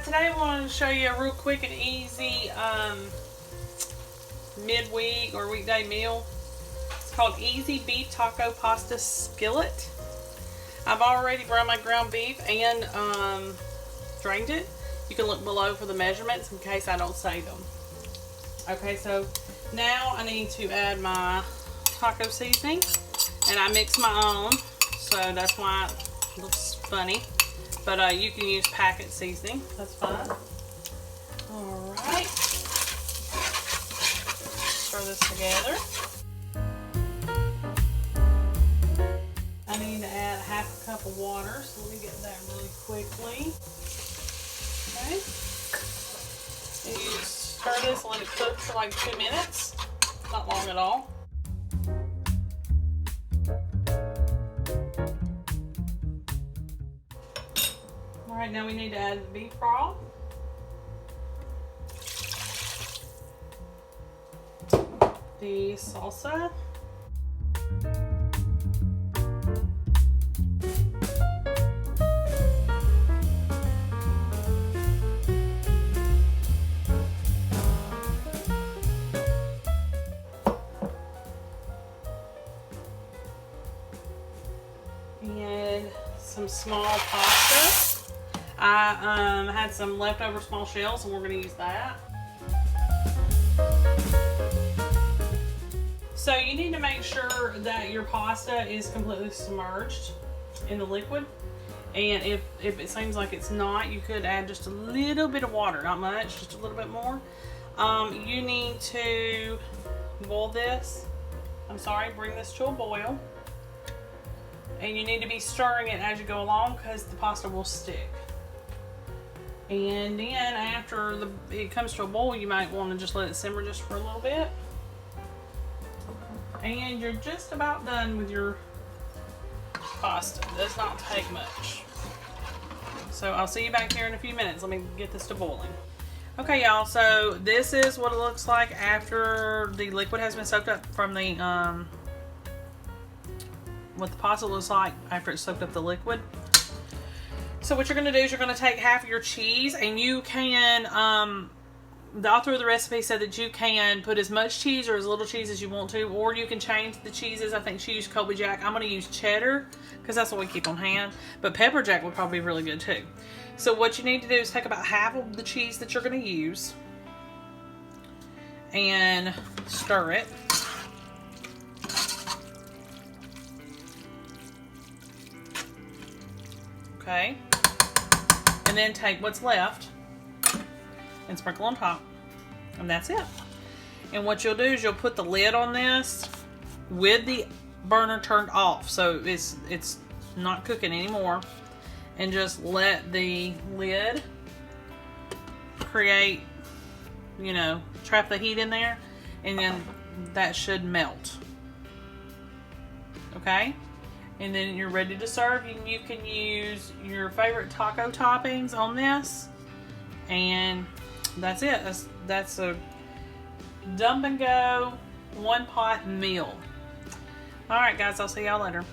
Today I wanted to show you a real quick and easy midweek or weekday meal. It's called Easy Beef Taco Pasta Skillet. I've already brought my ground beef and drained it. You can look below for the measurements in case I don't say them. Okay, so now I need to add my taco seasoning, and I mix my own, so that's why it looks funny. But you can use packet seasoning, that's fine. Alright, stir this together. I need to add half a cup of water, so let me get that really quickly. Okay. And you stir this and let it cook for like 2 minutes. Not long at all. Alright, now we need to add the beef broth. The salsa. And some small pasta. I had some leftover small shells, and we're going to use that. So you need to make sure that your pasta is completely submerged in the liquid. And if it seems like it's not, you could add just a little bit of water, not much, just a little bit more. You need to boil this. Bring this to a boil. And you need to be stirring it as you go along because the pasta will stick. And then after it comes to a boil, you might want to just let it simmer just for a little bit. And you're just about done with your pasta. It does not take much. So I'll see you back here in a few minutes. Let me get this to boiling. Okay, y'all, so this is what it looks like after the liquid has been soaked up from the, what the pasta looks like after it's soaked up the liquid. So what you're going to do is you're going to take half of your cheese, and you can, the author of the recipe said that you can put as much cheese or as little cheese as you want to, or you can change the cheeses. I think she used Colby Jack. I'm going to use cheddar because that's what we keep on hand, but pepper jack would probably be really good too. So what you need to do is take about half of the cheese that you're going to use and stir it. Okay. And then take what's left and sprinkle on top. And that's it. And what you'll do is you'll put the lid on this with the burner turned off, so it's not cooking anymore. And just let the lid create, trap the heat in there, and then that should melt. Okay? And then you're ready to serve. You can use your favorite taco toppings on this. And that's it. That's a dump and go, one pot meal. Alright guys, I'll see y'all later.